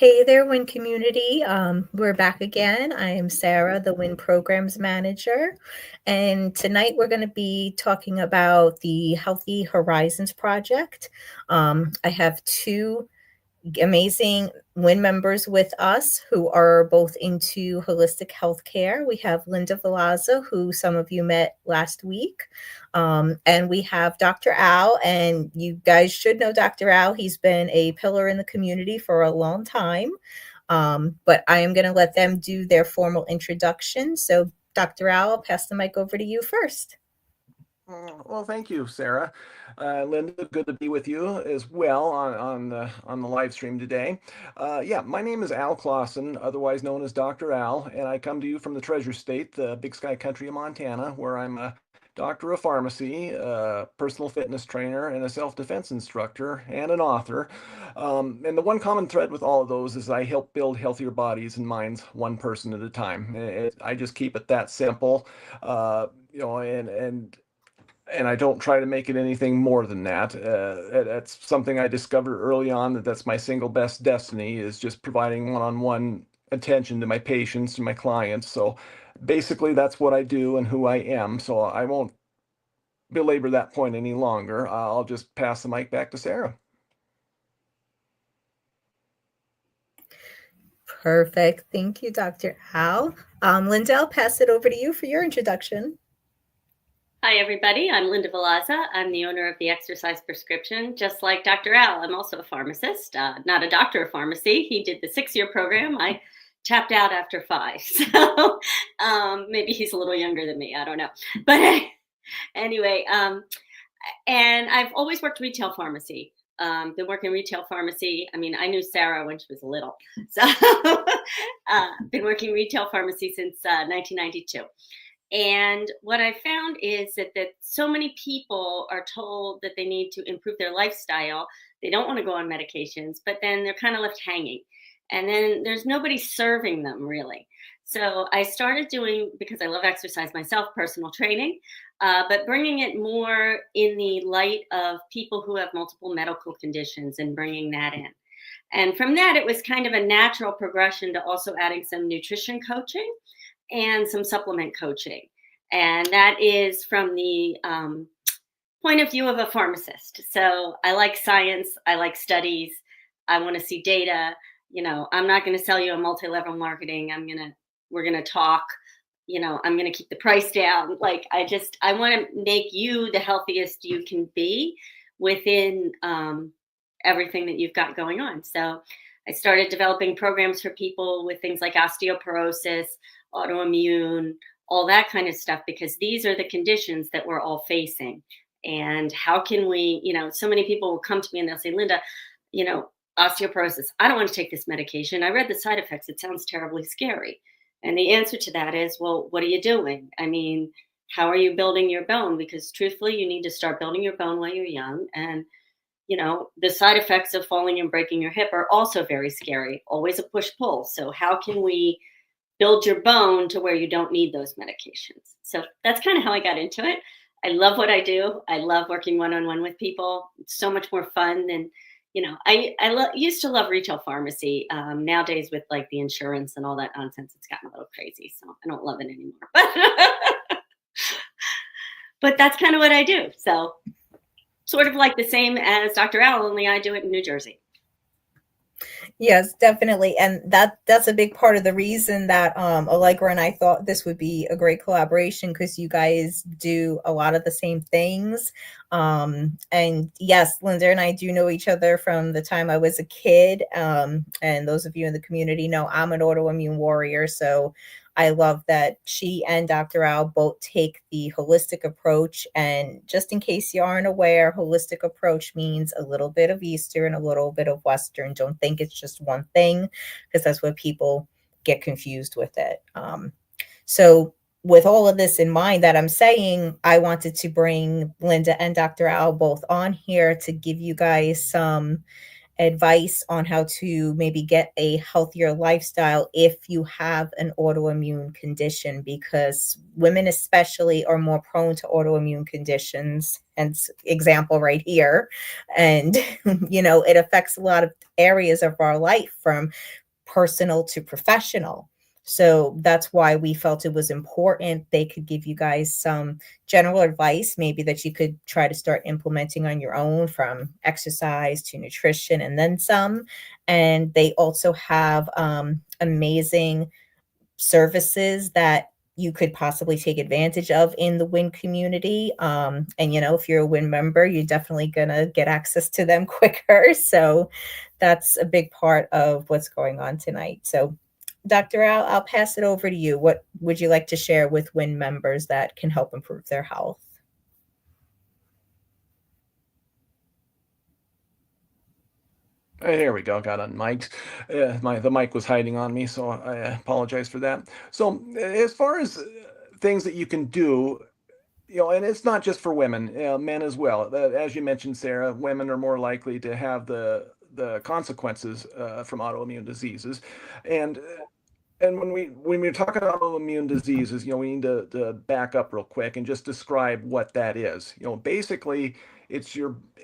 Hey there, W.I.N community. We're back again. I am Sarah, the W.I.N Programs Manager. And tonight we're going to be talking about the Healthy Horizons Project. I have two amazing W.I.N members with us who are both into holistic healthcare. We have Linda Valazza, who some of you met last week. And we have Dr. Al, and you guys should know Dr. Al. He's been a pillar in the community for a long time. But I am going to let them do their formal introduction. So, Dr. Al, I'll pass the mic over to you first. Well, thank you, Sarah. Linda, good to be with you as well on the live stream today. Yeah, my name is Al Clausen, otherwise known as Dr. Al, and I come to you from the Treasure State, the Big Sky Country of Montana, where I'm a doctor of pharmacy, a personal fitness trainer, and a self-defense instructor, and an author. And the one common thread with all of those is I help build healthier bodies and minds one person at a time. I just keep it that simple, and I don't try to make it anything more than that. That's something I discovered early on, that's my single best destiny, is just providing one-on-one attention to my patients and my clients. So basically that's what I do and who I am. So I won't belabor that point any longer. I'll just pass the mic back to Sarah. Perfect. Thank you, Dr. Al. Linda, I'll pass it over to you for your introduction. Hi, everybody. I'm Linda Valazza. I'm the owner of the Exercise Prescription. Just like Dr. Al, I'm also a pharmacist, not a doctor of pharmacy. He did the 6-year program. I tapped out after 5. So maybe he's a little younger than me. I don't know. But anyway, and I've always worked retail pharmacy. Been working retail pharmacy. I mean, I knew Sarah when she was little. So been working retail pharmacy since 1992. And what I found is that so many people are told that they need to improve their lifestyle. They don't want to go on medications, but then they're kind of left hanging. And then there's nobody serving them really. So I started doing, because I love exercise myself, personal training, but bringing it more in the light of people who have multiple medical conditions and bringing that in. And from that, it was kind of a natural progression to also adding some nutrition coaching and some supplement coaching. And that is from the point of view of a pharmacist. So I like science, I like studies, I want to see data. I'm not going to sell you a multi-level marketing. We're going to talk, I'm going to keep the price down. Like, I want to make you the healthiest you can be within everything that you've got going on. So I started developing programs for people with things like osteoporosis, autoimmune, all that kind of stuff, because these are the conditions that we're all facing. And how can we, so many people will come to me and they'll say, Linda, osteoporosis, I don't want to take this medication. I read the side effects. It sounds terribly scary. And the answer to that is, well, what are you doing? I mean, how are you building your bone? Because truthfully, you need to start building your bone while you're young. And the side effects of falling and breaking your hip are also very scary, always a push-pull. So how can we build your bone to where you don't need those medications? So that's kind of how I got into it. I love what I do. I love working one-on-one with people. It's so much more fun than, I used to love retail pharmacy. Nowadays with like the insurance and all that nonsense, it's gotten a little crazy. So I don't love it anymore. But that's kind of what I do. So sort of like the same as Dr. Al, only I do it in New Jersey. Yes, definitely. And that's a big part of the reason that Allegra and I thought this would be a great collaboration, because you guys do a lot of the same things. And yes, Linda and I do know each other from the time I was a kid. And those of you in the community know I'm an autoimmune warrior. So I love that she and Dr. Al both take the holistic approach. And just in case you aren't aware, holistic approach means a little bit of Eastern, a little bit of Western. Don't think it's just one thing, because that's what people get confused with it. So with all of this in mind that I'm saying, I wanted to bring Linda and Dr. Al both on here to give you guys some advice on how to maybe get a healthier lifestyle if you have an autoimmune condition, because women especially are more prone to autoimmune conditions, and example right here. And it affects a lot of areas of our life, from personal to professional. So that's why we felt it was important. They could give you guys some general advice, maybe that you could try to start implementing on your own, from exercise to nutrition and then some. And they also have amazing services that you could possibly take advantage of in the W.I.N community. And if you're a W.I.N member, you're definitely gonna get access to them quicker. So that's a big part of what's going on tonight. So Dr. Al, I'll pass it over to you. What would you like to share with W.I.N members that can help improve their health? Here we go. Got unmiked. The mic was hiding on me, so I apologize for that. So, as far as things that you can do, and it's not just for women, men as well. As you mentioned, Sarah, women are more likely to have the consequences from autoimmune diseases, and when we're talking about autoimmune diseases, we need to back up real quick and just describe what that is. Basically, it's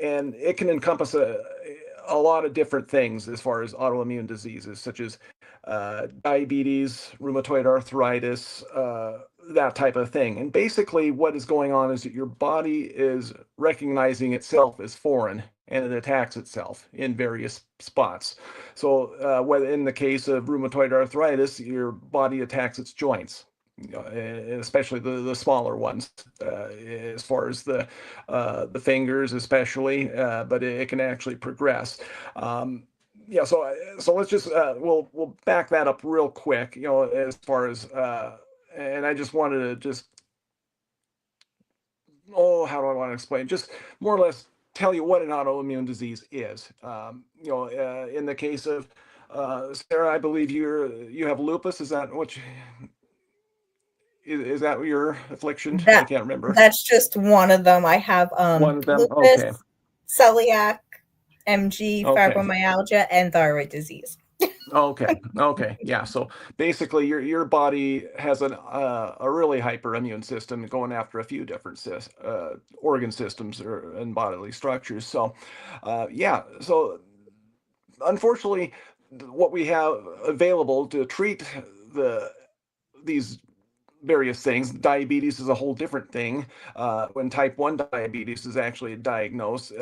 and it can encompass a lot of different things as far as autoimmune diseases, such as diabetes, rheumatoid arthritis, that type of thing. And basically, what is going on is that your body is recognizing itself as foreign, and it attacks itself in various spots. So, whether in the case of rheumatoid arthritis, your body attacks its joints, especially the smaller ones, as far as the fingers, especially, but it can actually progress. Yeah, so let's just we'll back that up real quick. As far as and I just wanted to just how do I want to explain? Just more or less tell you what an autoimmune disease is. In the case of Sarah, I believe you have lupus. Is that is that your affliction? I That can't remember. that's just one of them. I have One of them. Okay. lupus, celiac, MG, Okay. fibromyalgia, and thyroid disease. Okay. Okay. Yeah. So basically, your body has a really hyperimmune system going after a few different organ systems and bodily structures. So, yeah. So unfortunately, what we have available to treat these various things. Diabetes is a whole different thing. When type 1 diabetes is actually diagnosed,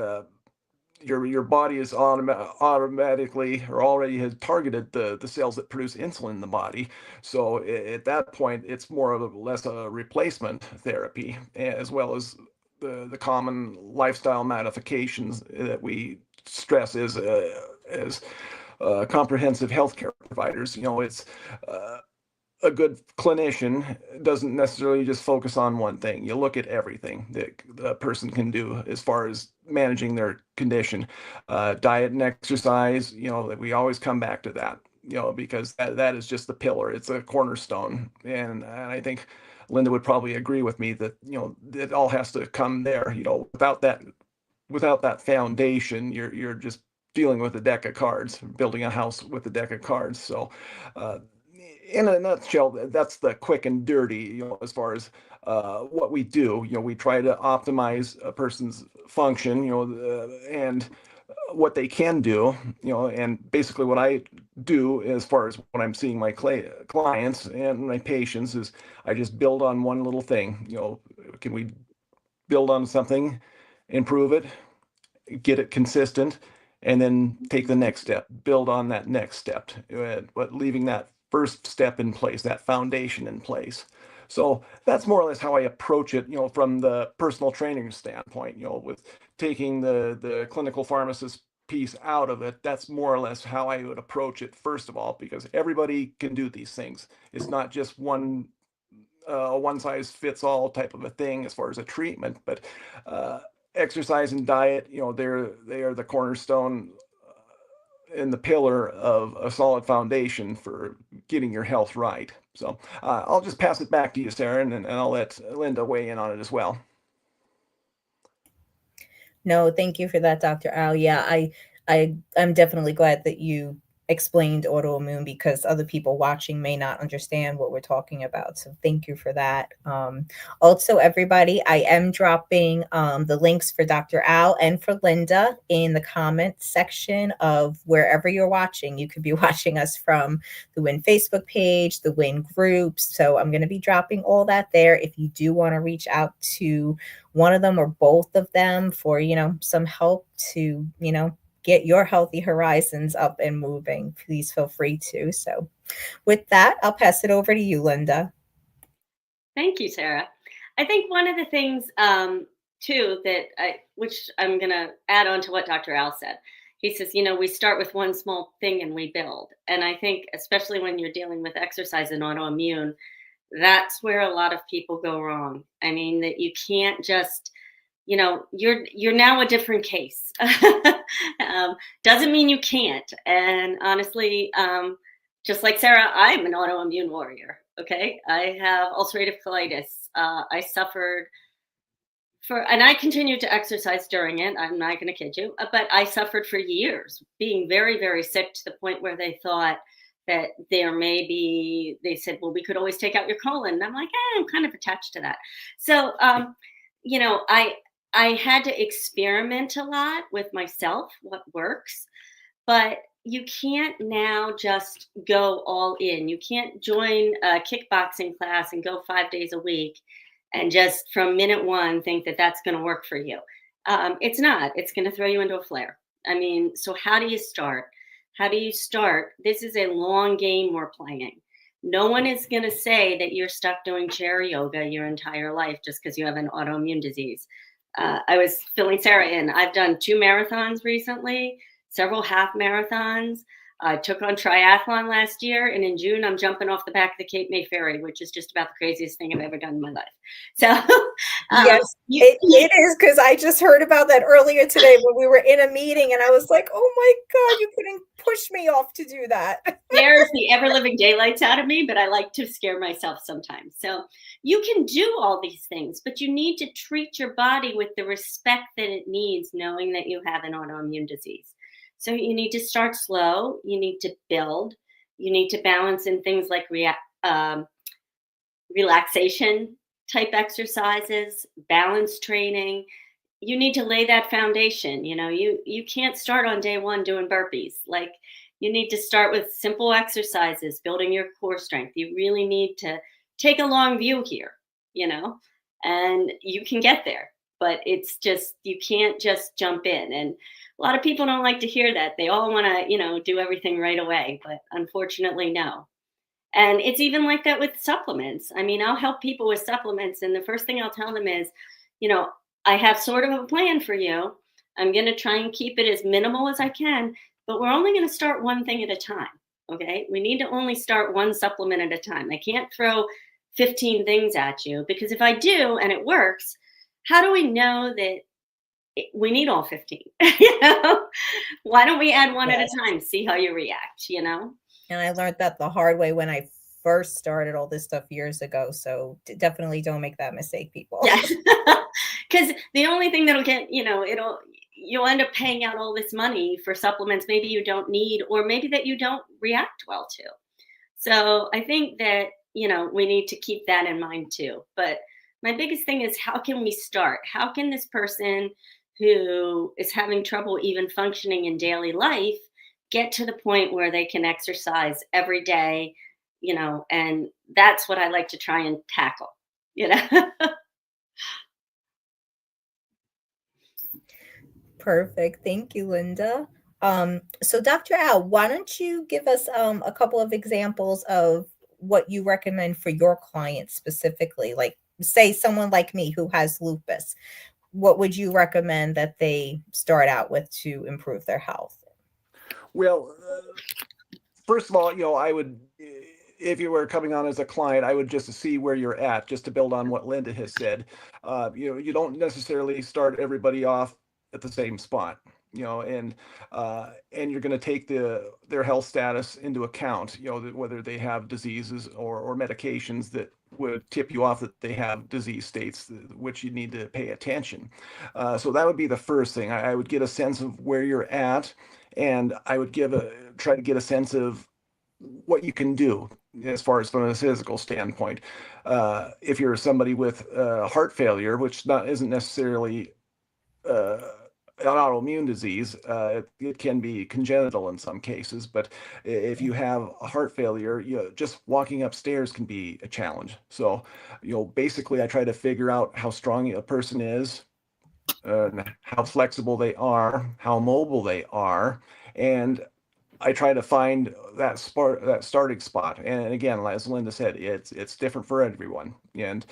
your body is automatically or already has targeted the cells that produce insulin in the body. So at that point, it's more or less a replacement therapy, as well as the common lifestyle modifications that we stress as comprehensive healthcare providers. It's a good clinician doesn't necessarily just focus on one thing. You look at everything that the person can do as far as managing their condition, diet and exercise. That we always come back to that. Because that is just the pillar. It's a cornerstone, and I think Linda would probably agree with me that it all has to come there. Without that foundation, you're just dealing with a deck of cards, building a house with a deck of cards. So, in a nutshell, that's the quick and dirty, as far as what we do. We try to optimize a person's function, and what they can do, and basically what I do as far as when I'm seeing my clients and my patients is I just build on one little thing. Can we build on something, improve it, get it consistent, and then take the next step, build on that next step, but leaving that first step in place, that foundation in place. So that's more or less how I approach it, from the personal training standpoint, with taking the clinical pharmacist piece out of it. That's more or less how I would approach it, first of all, because everybody can do these things. It's not just one size fits all type of a thing as far as a treatment, but exercise and diet, they are the cornerstone and the pillar of a solid foundation for getting your health right. So I'll just pass it back to you, Sarah, and I'll let Linda weigh in on it as well. No, thank you for that, Dr. Al. Yeah, I'm definitely glad that you explained autoimmune because other people watching may not understand what we're talking about. So thank you for that. Also, everybody, I am dropping the links for Dr. Al and for Linda in the comments section of wherever you're watching. You could be watching us from the W.I.N Facebook page, the W.I.N groups. So I'm going to be dropping all that there. If you do want to reach out to one of them or both of them for, some help to, get your healthy horizons up and moving, please feel free to. So, with that, I'll pass it over to you, Linda. Thank you, Sarah. I think one of the things, too, which I'm going to add on to what Dr. Al said. He says, we start with one small thing and we build. And I think, especially when you're dealing with exercise and autoimmune, that's where a lot of people go wrong. I mean, that you can't just, you're now a different case. Doesn't mean you can't. And honestly, just like Sarah, I'm an autoimmune warrior. Okay, I have ulcerative colitis. I suffered and I continued to exercise during it. I'm not going to kid you, but I suffered for years, being very, very sick to the point where they thought that they said, well, we could always take out your colon. And I'm like, I'm kind of attached to that. So, you know, I I had to experiment a lot with myself, what works, but you can't now just go all in. You can't join a kickboxing class and go 5 days a week and just from minute one think that that's going to work for you. It's not. It's going to throw you into a flare. I mean, so how do you start? How do you start? This is a long game we're playing. No one is going to say that you're stuck doing chair yoga your entire life just because you have an autoimmune disease. I was filling Sarah in. I've done 2 marathons recently, several half marathons. I took on triathlon last year, and in June, I'm jumping off the back of the Cape May Ferry, which is just about the craziest thing I've ever done in my life. So, Yes, you, it is because I just heard about that earlier today when we were in a meeting, and I was like, "Oh my God, you couldn't push me off to do that." scares the ever living daylights out of me, but I like to scare myself sometimes. So, you can do all these things, but you need to treat your body with the respect that it needs, knowing that you have an autoimmune disease. So, you need to start slow, you need to build, you need to balance in things like relaxation type exercises, balance training. You need to lay that foundation. You can't start on day one doing burpees. Like, you need to start with simple exercises, building your core strength. You really need to take a long view here, you know and you can get there, but it's just, you can't just jump in. And a lot of people don't like to hear that. They all want to do everything right away, but unfortunately, no. And it's even like that with supplements. I mean, I'll help people with supplements, and the first thing I'll tell them is, you know, I have sort of a plan for you. I'm going to try and keep it as minimal as I can, but we're only going to start one thing at a time. Okay. We need to only start one supplement at a time. I can't throw 15 things at you, because if I do and it works, how do we know that we need all 15? Why don't we add one at a Yes. time? See how you react? And I learned that the hard way when I first started all this stuff years ago. So definitely don't make that mistake, people. Yeah. Because the only thing that'll get, you'll end up paying out all this money for supplements maybe you don't need, or maybe that you don't react well to. So I think that, we need to keep that in mind too. But my biggest thing is, how can we start? How can this person who is having trouble even functioning in daily life get to the point where they can exercise every day, and that's what I like to try and tackle, you know? Perfect. Thank you, Linda. So Dr. Al, why don't you give us a couple of examples of what you recommend for your clients specifically? Like, say someone like me who has lupus, what would you recommend that they start out with to improve their health? Well, first of all, I would, if you were coming on as a client, I would just see where you're at, just to build on what Linda has said. You don't necessarily start everybody off at the same spot, and you're going to take their health status into account, whether they have diseases or medications that would tip you off that they have disease states which you need to pay attention. So that would be the first thing. I would get a sense of where you're at, and I would try to get a sense of what you can do as far as from a physical standpoint. If you're somebody with heart failure, which not isn't necessarily uh, an autoimmune disease. It can be congenital in some cases, but if you have a heart failure, just walking upstairs can be a challenge. So, basically, I try to figure out how strong a person is, how flexible they are, how mobile they are, and I try to find that starting spot. And again, as Linda said, it's different for everyone. And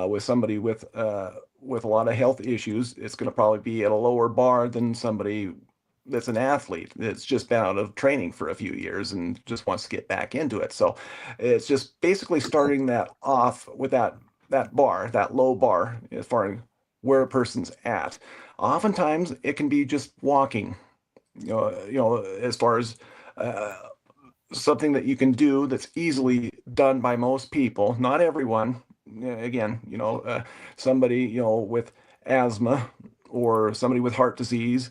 with somebody with a lot of health issues, it's going to probably be at a lower bar than somebody that's an athlete that's just been out of training for a few years and just wants to get back into it. So it's just basically starting that off with that bar, that low bar, as far as where a person's at. Oftentimes, it can be just walking, as far as uh, something that you can do that's easily done by most people, not everyone. Again, somebody, with asthma or somebody with heart disease,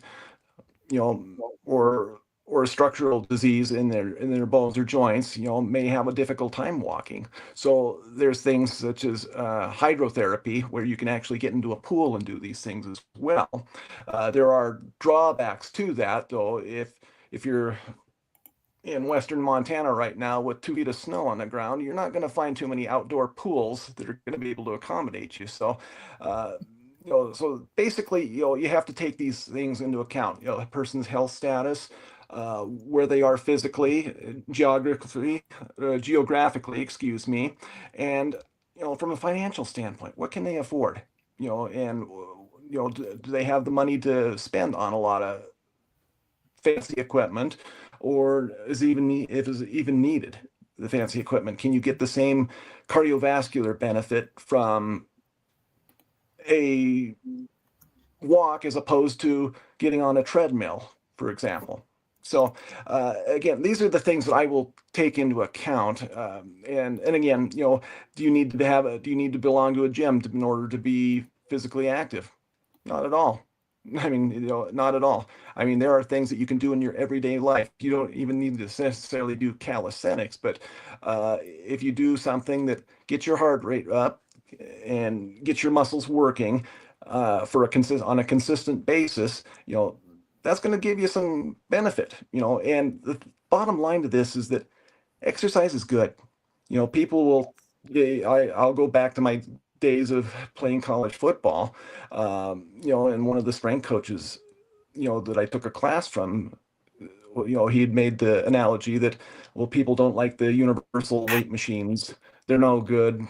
you know, or a structural disease in their bones or joints, may have a difficult time walking. So there's things such as hydrotherapy, where you can actually get into a pool and do these things as well. There are drawbacks to that, though. If you're in western Montana right now with 2 feet of snow on the ground, you're not going to find too many outdoor pools that are going to be able to accommodate you. So, so basically, you have to take these things into account. A person's health status, where they are physically, geographically, excuse me, and from a financial standpoint, what can they afford? And do they have the money to spend on a lot of fancy equipment, or if is even needed, the fancy equipment? Can you get the same cardiovascular benefit from a walk as opposed to getting on a treadmill, for example? So again, these are the things that I will take into account. And again, do you need to belong to a gym in order to be physically active? Not at all. I mean, not at all. I mean, there are things that you can do in your everyday life. You don't even need to necessarily do calisthenics, but if you do something that gets your heart rate up and gets your muscles working on a consistent basis, that's going to give you some benefit. And the bottom line to this is that exercise is good. People will. I'll go back to my days of playing college football. And one of the strength coaches, that I took a class from, he had made the analogy that, well, people don't like the universal weight machines. They're no good.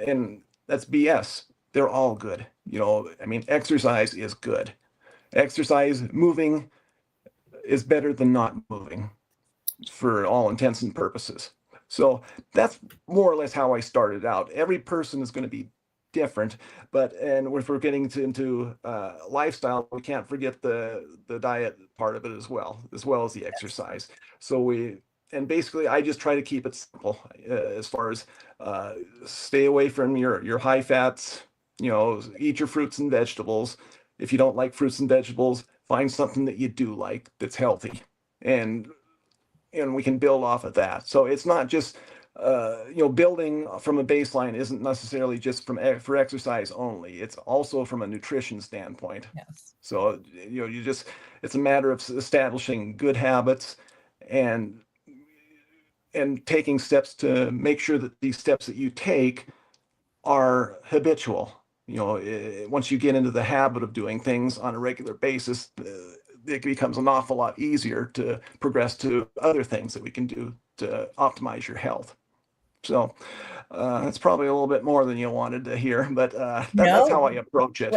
And that's BS. They're all good. I mean, exercise is good. Exercise, moving is better than not moving for all intents and purposes. So that's more or less how I started out. Every person is going to be different, and if we're getting into lifestyle, we can't forget the diet part of it as well as the exercise. And basically, I just try to keep it simple as far as stay away from your high fats. Eat your fruits and vegetables. If you don't like fruits and vegetables, find something that you do like that's healthy, and we can build off of that. So it's not just building from a baseline isn't necessarily just for exercise only. It's also from a nutrition standpoint. Yes. So it's a matter of establishing good habits and taking steps to make sure that these steps that you take are habitual. Once you get into the habit of doing things on a regular basis, it becomes an awful lot easier to progress to other things that we can do to optimize your health. So that's probably a little bit more than you wanted to hear, but that's how I No, approach it.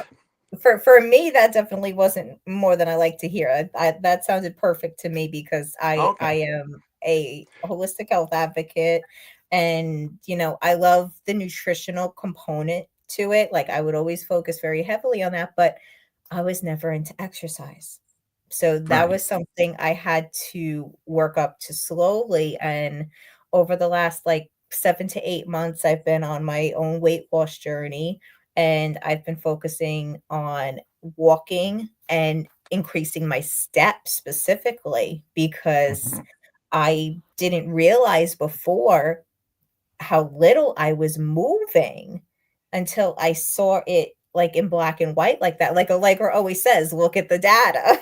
for me, that definitely wasn't more than I like to hear. That sounded perfect to me because I Okay. am a holistic health advocate, and I love the nutritional component to it. Like I would always focus very heavily on that, but I was never into exercise. So that Right. was something I had to work up to slowly, and over the last like 7 to 8 months, I've been on my own weight loss journey, and I've been focusing on walking and increasing my steps specifically because Mhm. I didn't realize before how little I was moving until I saw it, like, in black and white like that. Like Allegra always says, "Look at the data."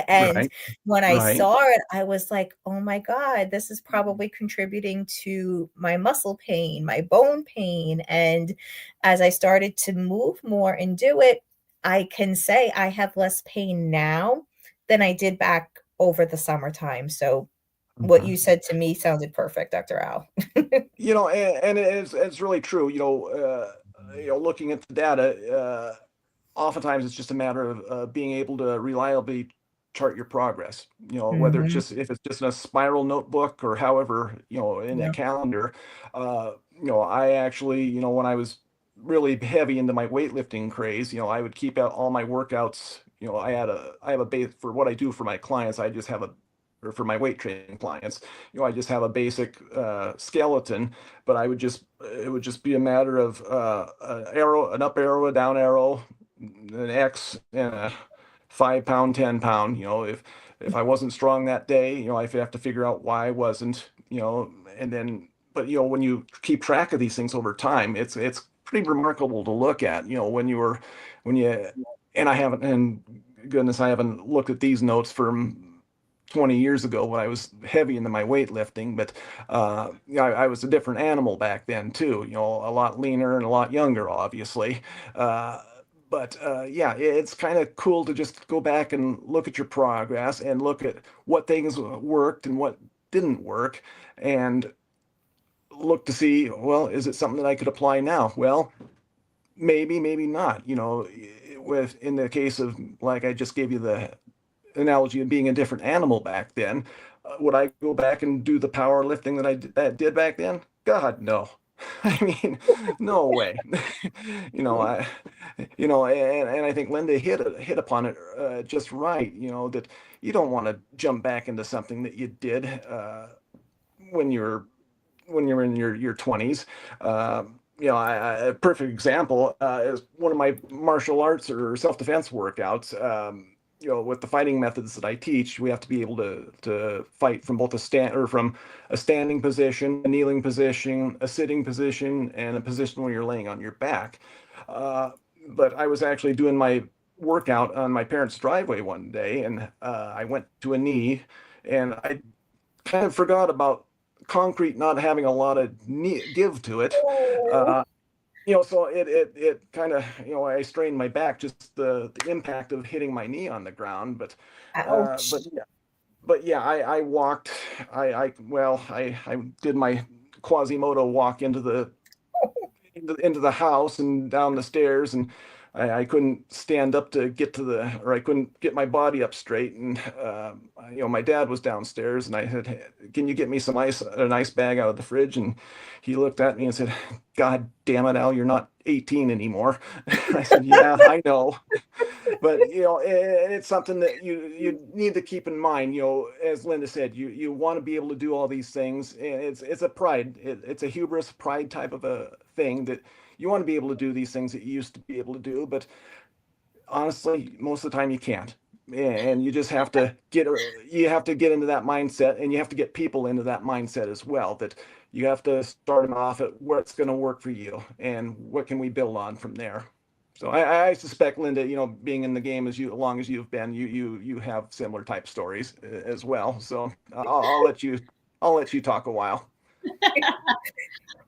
And Right. when I Right. saw it, I was like, "Oh my god, this is probably contributing to my muscle pain, my bone pain." And as I started to move more and do it, I can say I have less pain now than I did back over the summertime. So what you Mhm. said to me sounded perfect, Dr. Al. And it's really true. Looking at the data, oftentimes it's just a matter of being able to reliably chart your progress. Whether it's Mhm. just if it's just in a spiral notebook or however, in a Yeah. calendar. I actually, when I was really heavy into my weightlifting craze, I would keep out all my workouts. I have a base for what I do for my clients. I just have a or for my weight training clients, I just have a basic skeleton, but it would just be a matter of an up arrow, a down arrow, an X, and a 5 pound, 10 pound. If I wasn't strong that day, I have to figure out why I wasn't. And then, but when you keep track of these things over time, it's pretty remarkable to look at. When you, and I haven't, and goodness, I haven't looked at these notes from 20 years ago when I was heavy into my weightlifting, but I was a different animal back then too, a lot leaner and a lot younger, obviously. Uh, but yeah, it's kind of cool to just go back and look at your progress and look at what things worked and what didn't work and look to see, well, is it something that I could apply now? Well, maybe, maybe not. With in the case of like I just gave you the analogy of being a different animal back then. Would I go back and do the powerlifting that did back then? God, no. I mean, no way. you know, I, and I think Linda hit upon it just right. That you don't want to jump back into something that you did when you're in your 20s. A perfect example is one of my martial arts or self-defense workouts. With the fighting methods that I teach, we have to be able to fight from both from a standing position, a kneeling position, a sitting position, and a position where you're laying on your back. Uh, but I was actually doing my workout on my parents' driveway one day, and I went to a knee, and I kind of forgot about concrete not having a lot of give to it. Oh, Uh, so it kind of, I strained my back, just the impact of hitting my knee on the ground. But uh, ouch. but yeah, but yeah, I walked. I did my Quasimodo walk into the house and down the stairs, and I couldn't stand up to get to or I couldn't get my body up straight. And my dad was downstairs, and I said, "Hey, can you get me an ice bag out of the fridge?" And he looked at me and said, "God damn it, Al, you're not 18 anymore." I said, "Yeah, I know." But it's something that you need to keep in mind. As Linda said, you want to be able to do all these things, and it's a pride, it's a hubris pride type of a thing that you want to be able to do these things that you used to be able to do, but honestly, most of the time you can't. And you have to get into that mindset, and you have to get people into that mindset as well, that you have to start them off at what's going to work for you and what can we build on from there. So I suspect, Linda, being in the game as long as you've been, you have similar type stories as well. So I'll let you talk a while.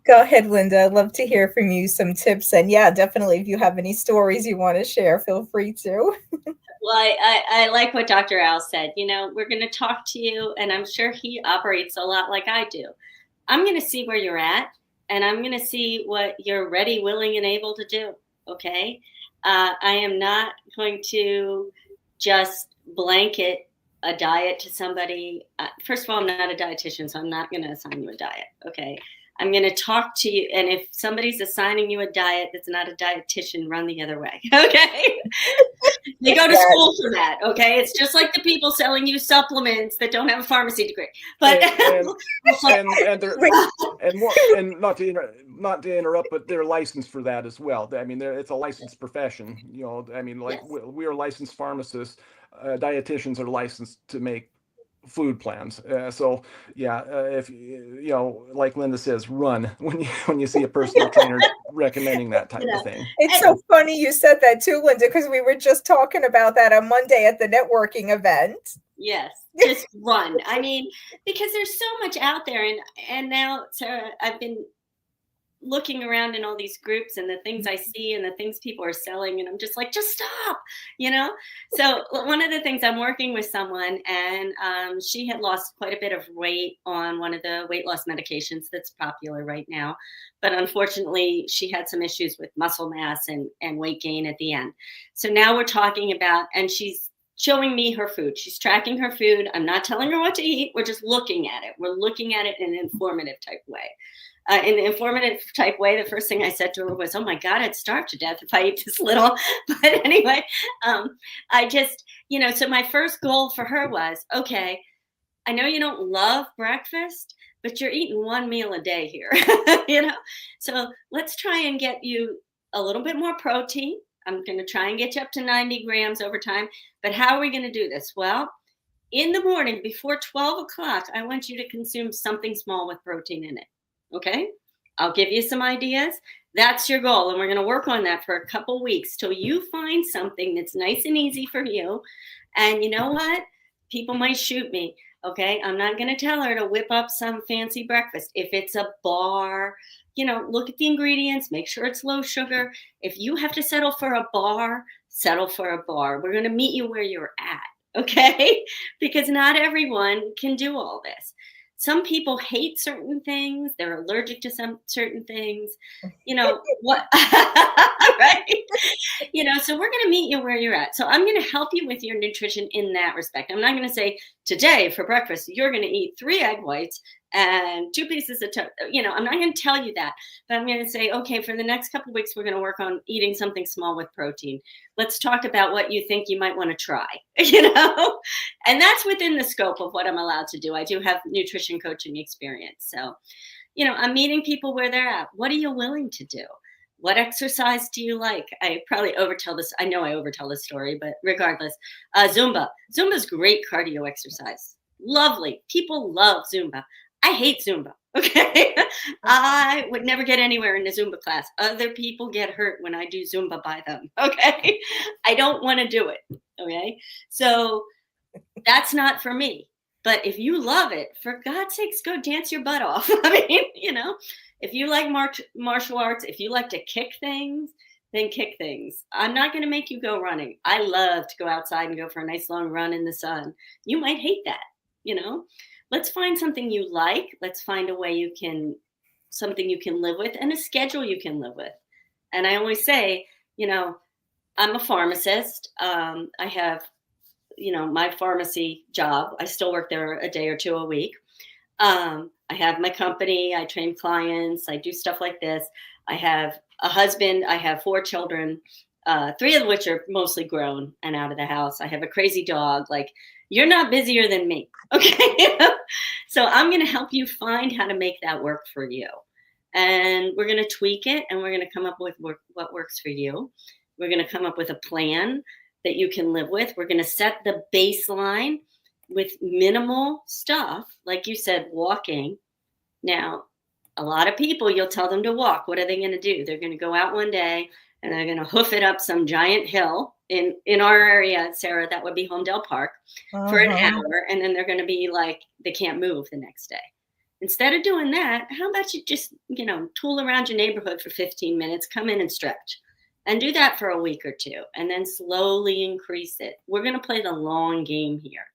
Go ahead, Linda. I'd love to hear from you some tips. And yeah, definitely, if you have any stories you want to share, feel free to. Well, I like what Dr. Al said. We're going to talk to you, and I'm sure he operates a lot like I do. I'm going to see where you're at, and I'm going to see what you're ready, willing, and able to do. Okay. I am not going to just blanket a diet to somebody. First of all, I'm not a dietitian, so I'm not going to assign you a diet. Okay. I'm going to talk to you. And if somebody's assigning you a diet that's not a dietitian, run the other way. Okay. They go to Yes. school for that, okay? It's just like the people selling you supplements that don't have a pharmacy degree. But and they're Wait, and more and not to interrupt, but they're licensed for that as well. I mean, it's a licensed profession. I mean, like yes. we are licensed pharmacists, dietitians are licensed to make food plans. So yeah, if like Linda says, run when you see a personal trainer recommending that You type of know, thing. it's so funny you said that too, Linda, because we were just talking about that on Monday at the networking event. yes, just run. I mean, because there's so much out there, and now, Sarah, I've been looking around in all these groups and the things I see and the things people are selling, and I'm just like, just stop, you know? So one of the things, I'm working with someone, and she had lost quite a bit of weight on one of the weight loss medications that's popular right now. But unfortunately, she had some issues with muscle mass and weight gain at the end. So now we're talking about, and she's showing me her food. She's tracking her food. I'm not telling her what to eat. We're just looking at it. We're looking at it in an informative type way. In the informative type way, the first thing I said to her was, "Oh my God, I'd starve to death if I eat this little." But anyway, I just, so my first goal for her was, okay, I know you don't love breakfast, but you're eating one meal a day here, So let's try and get you a little bit more protein. I'm going to try and get you up to 90 grams over time. But how are we going to do this? Well, in the morning before 12 o'clock, I want you to consume something small with protein in it. Okay, I'll give you some ideas. That's your goal. And we're going to work on that for a couple weeks till you find something that's nice and easy for you. And you know what? People might shoot me. Okay, I'm not going to tell her to whip up some fancy breakfast. If it's a bar, look at the ingredients, make sure it's low sugar. If you have to settle for a bar, settle for a bar. We're going to meet you where you're at. Okay, because not everyone can do all this. Some people hate certain things. They're allergic to some certain things. What? Right? So we're going to meet you where you're at. So I'm going to help you with your nutrition in that respect. I'm not going to say today for breakfast, you're going to eat 3 egg whites and 2 pieces of toast. I'm not going to tell you that, but I'm going to say, okay, for the next couple of weeks, we're going to work on eating something small with protein. Let's talk about what you think you might want to try, and that's within the scope of what I'm allowed to do. I do have nutrition coaching experience. So, I'm meeting people where they're at. What are you willing to do? What exercise do you like? I probably overtell this. I know I overtell this story, but regardless, Zumba. Zumba's great cardio exercise. Lovely. People love Zumba. I hate Zumba. Okay. I would never get anywhere in a Zumba class. Other people get hurt when I do Zumba by them. Okay. I don't want to do it. Okay. So that's not for me. But if you love it, for God's sakes, go dance your butt off. I mean, if you like martial arts, if you like to kick things, then kick things. I'm not going to make you go running. I love to go outside and go for a nice long run in the sun. You might hate that, Let's find something you like. Let's find a way something you can live with, and a schedule you can live with. And I always say, I'm a pharmacist. I have my pharmacy job. I still work there a day or two a week. I have my company. I train clients. I do stuff like this. I have a husband. I have 4 children, 3 of which are mostly grown and out of the house. I have a crazy dog. Like, you're not busier than me. Okay. So I'm going to help you find how to make that work for you. And we're going to tweak it, and we're going to come up with what works for you. We're going to come up with a plan that you can live with. We're going to set the baseline with minimal stuff. Like you said, walking. Now, a lot of people, you'll tell them to walk. What are they going to do? They're going to go out one day and they're going to hoof it up some giant hill. In our area, Sarah, that would be Homedale Park, for an hour. And then they're going to be like, they can't move the next day. Instead of doing that, how about you just, tool around your neighborhood for 15 minutes, come in and stretch. And do that for a week or 2, and then slowly increase it. We're going to play the long game here.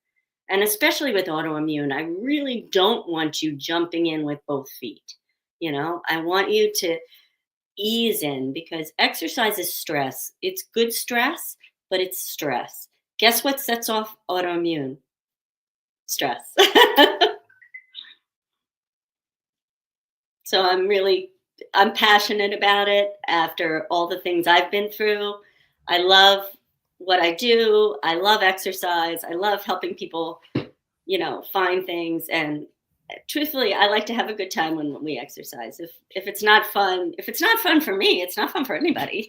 And especially with autoimmune, I really don't want you jumping in with both feet. I want you to ease in, because exercise is stress. It's good stress, but it's stress. Guess what sets off autoimmune? Stress. So I'm passionate about it after all the things I've been through. I love what I do. I love exercise. I love helping people, find things. And truthfully, I like to have a good time when we exercise. If it's not fun, if it's not fun for me, it's not fun for anybody,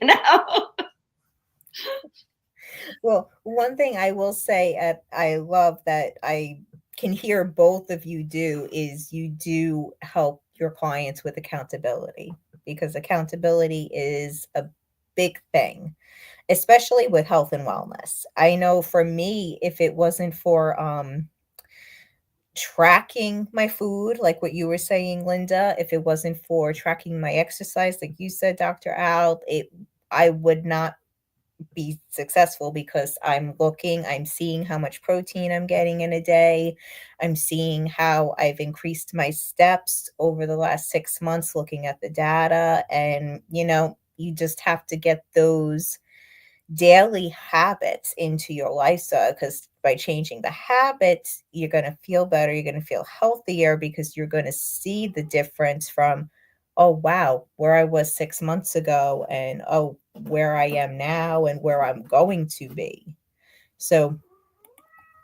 Well, one thing I will say, I love that I can hear both of you do is you do help your clients with accountability, because accountability is a big thing, especially with health and wellness. I know for me, if it wasn't for tracking my food, like what you were saying, Linda, if it wasn't for tracking my exercise, like you said, Dr. Al, I would not be successful, because I'm seeing how much protein I'm getting in a day. I'm seeing how I've increased my steps over the last 6 months, looking at the data. And, you just have to get those daily habits into your lifestyle, because by changing the habits, you're going to feel better, you're going to feel healthier, because you're going to see the difference from, oh wow, where I was 6 months ago, and oh, where I am now and where I'm going to be. So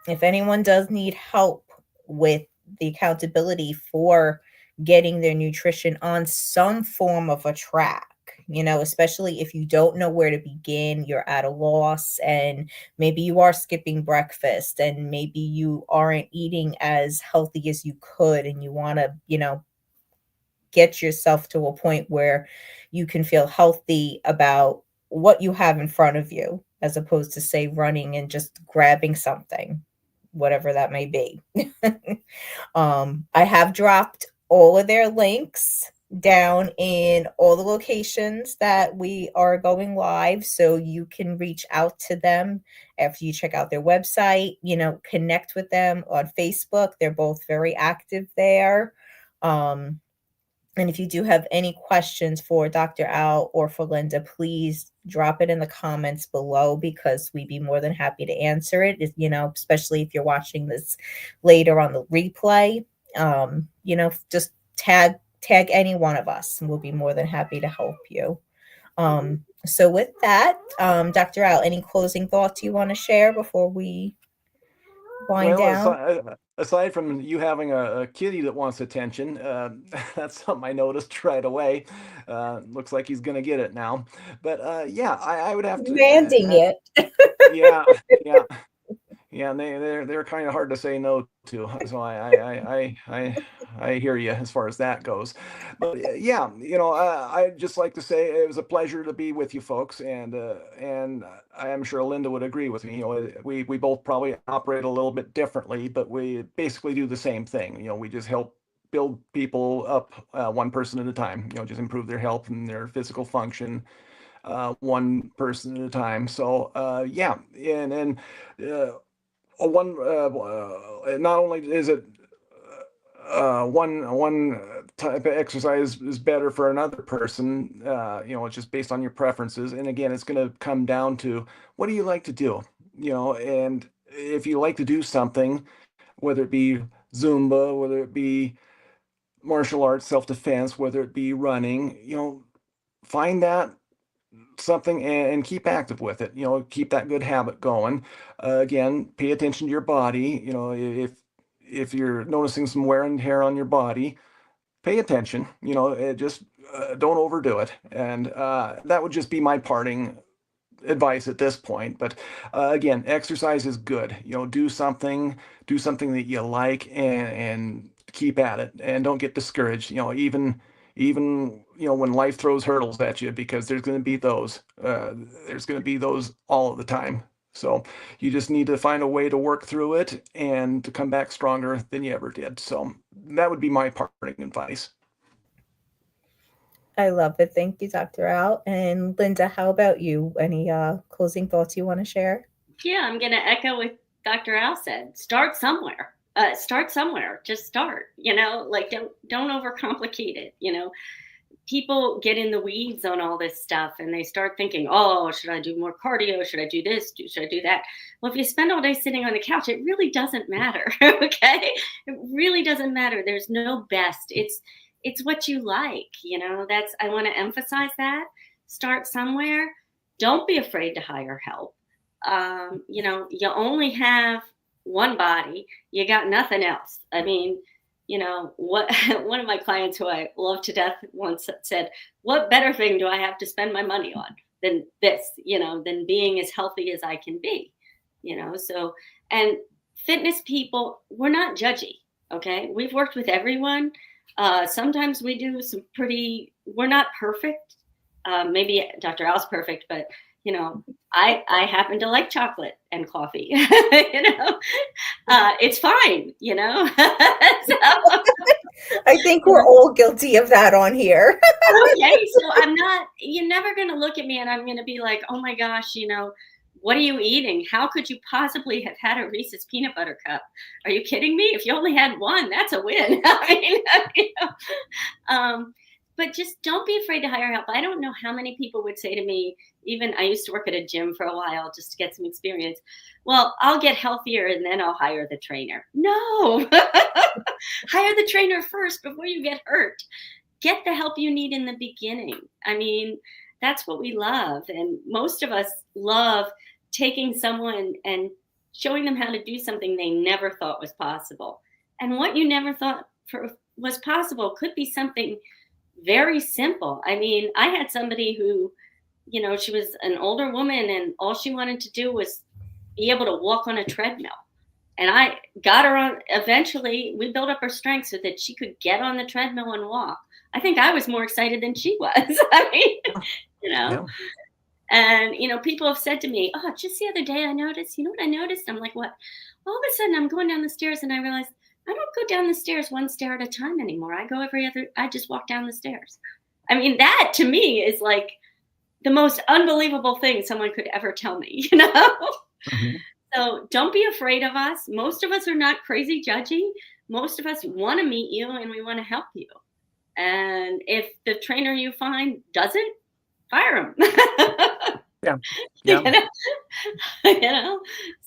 if anyone does need help with the accountability for getting their nutrition on some form of a track, especially if you don't know where to begin, you're at a loss, and maybe you are skipping breakfast, and maybe you aren't eating as healthy as you could, and you want to, get yourself to a point where you can feel healthy about what you have in front of you, as opposed to, say, running and just grabbing something, whatever that may be. I have dropped all of their links down in all the locations that we are going live, so you can reach out to them after you check out their website, connect with them on Facebook. They're both very active there. And if you do have any questions for Dr. Al or for Linda, please drop it in the comments below, because we'd be more than happy to answer it. Especially if you're watching this later on the replay, just tag any one of us, and we'll be more than happy to help you. So with that, Dr. Al, any closing thoughts you want to share before we wind Well, down? aside from you having a kitty that wants attention, that's something I noticed right away. Looks like he's going to get it now. But yeah, I would have to. Demanding it. Yeah, yeah. Yeah, and they're kind of hard to say no to. So I hear you as far as that goes. But yeah, I'd just like to say it was a pleasure to be with you folks, and I am sure Linda would agree with me. We both probably operate a little bit differently, but we basically do the same thing. We just help build people up one person at a time. Just improve their health and their physical function one person at a time. So yeah, and one not only is it one type of exercise is better for another person, it's just based on your preferences. And again, it's going to come down to what do you like to do, and if you like to do something, whether it be Zumba, whether it be martial arts, self-defense, whether it be running, find that something and keep active with it. Keep that good habit going. Again, pay attention to your body. If you're noticing some wear and tear on your body, pay attention. Just don't overdo it. And that would just be my parting advice at this point. But again, exercise is good. Do something that you like, and keep at it, and don't get discouraged. Even when life throws hurdles at you, because there's going to be those. There's going to be those all of the time. So you just need to find a way to work through it and to come back stronger than you ever did. So that would be my parting advice. I love it. Thank you, Dr. Al. And Linda, how about you? Any closing thoughts you want to share? Yeah, I'm going to echo what Dr. Al said. Start somewhere. Start somewhere. Just start. Like don't overcomplicate it. People get in the weeds on all this stuff, and they start thinking, oh, should I do more cardio? Should I do this? Should I do that? Well, if you spend all day sitting on the couch, it really doesn't matter. Okay, it really doesn't matter. There's no best. It's what you like. I want to emphasize that. Start somewhere. Don't be afraid to hire help. You only have one body. You got nothing else. I mean, what one of my clients who I love to death once said, what better thing do I have to spend my money on than this, than being as healthy as I can be, so, and fitness people, we're not judgy. Okay. We've worked with everyone. Sometimes we do we're not perfect. Maybe Dr. Al's perfect, but I happen to like chocolate and coffee. It's fine. So, I think we're all guilty of that on here. okay, so you're never going to look at me and I'm going to be like, oh my gosh, what are you eating? How could you possibly have had a Reese's peanut butter cup? Are you kidding me? If you only had one, that's a win. But just don't be afraid to hire help. I don't know how many people would say to me, even I used to work at a gym for a while just to get some experience. Well, I'll get healthier and then I'll hire the trainer. No, hire the trainer first before you get hurt. Get the help you need in the beginning. I mean, that's what we love. And most of us love taking someone and showing them how to do something they never thought was possible. And what you never thought was possible could be something very simple. I mean, I had somebody who, she was an older woman and all she wanted to do was be able to walk on a treadmill. And I got her on, eventually we built up her strength so that she could get on the treadmill and walk. I think I was more excited than she was. I mean, Yeah. and, people have said to me, oh, just the other day I noticed, what I noticed? I'm like, what? All of a sudden I'm going down the stairs and I realized I don't go down the stairs one stair at a time anymore. I go I just walk down the stairs. I mean, that to me is like the most unbelievable thing someone could ever tell me, Mm-hmm. So don't be afraid of us. Most of us are not crazy judgy. Most of us want to meet you and we want to help you. And if the trainer you find doesn't, fire him. Yeah. Yeah.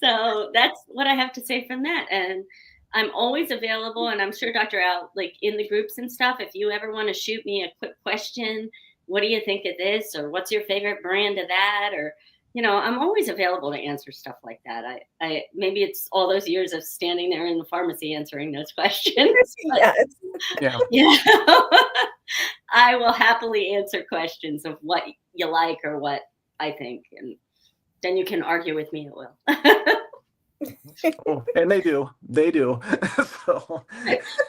So that's what I have to say from that. And I'm always available, and I'm sure Dr. Al, like in the groups and stuff, if you ever want to shoot me a quick question, what do you think of this? Or what's your favorite brand of that? Or, I'm always available to answer stuff like that. I maybe it's all those years of standing there in the pharmacy answering those questions. Yes. Yeah. I will happily answer questions of what you like or what I think. And then you can argue with me at will. Oh, and they do. So.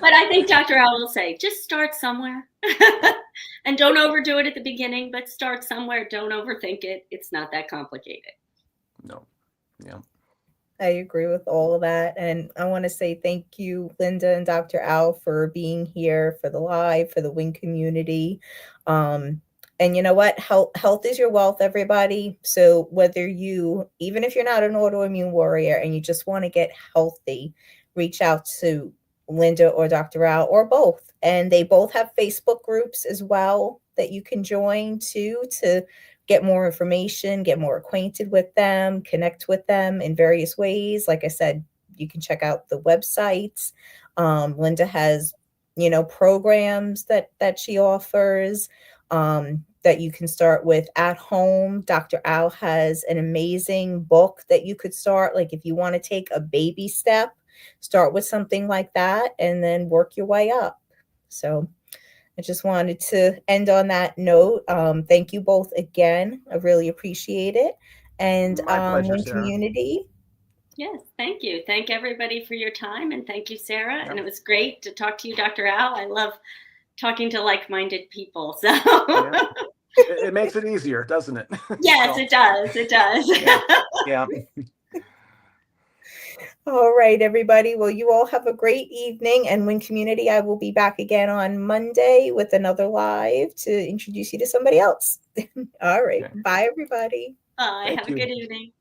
But I think Dr. Al will say, just start somewhere. And don't overdo it at the beginning, but start somewhere. Don't overthink it. It's not that complicated. No. Yeah. I agree with all of that. And I want to say thank you, Linda and Dr. Al, for being here for the live, for the W.I.N community. And you know what? Health is your wealth, everybody. So even if you're not an autoimmune warrior and you just want to get healthy, reach out to Linda or Dr. Al or both. And they both have Facebook groups as well that you can join to get more information, get more acquainted with them, connect with them in various ways. Like I said, you can check out the websites. Linda has, programs that she offers that you can start with at home. Dr. Al has an amazing book that you could start. Like if you want to take a baby step, start with something like that and then work your way up. So I just wanted to end on that note. Thank you both again. I really appreciate it. And My pleasure, W.I.N Sarah. community. Yes, thank you. Thank everybody for your time. And thank you, Sarah. Yep. And it was great to talk to you, Dr. Al. I love talking to like-minded people. So yeah. It makes it easier, doesn't it? Yes, so. It does. It does. Yeah. All right, everybody. Well, you all have a great evening. And W.I.N community, I will be back again on Monday with another live to introduce you to somebody else. All right. Okay. Bye, everybody. Bye. Have a good evening.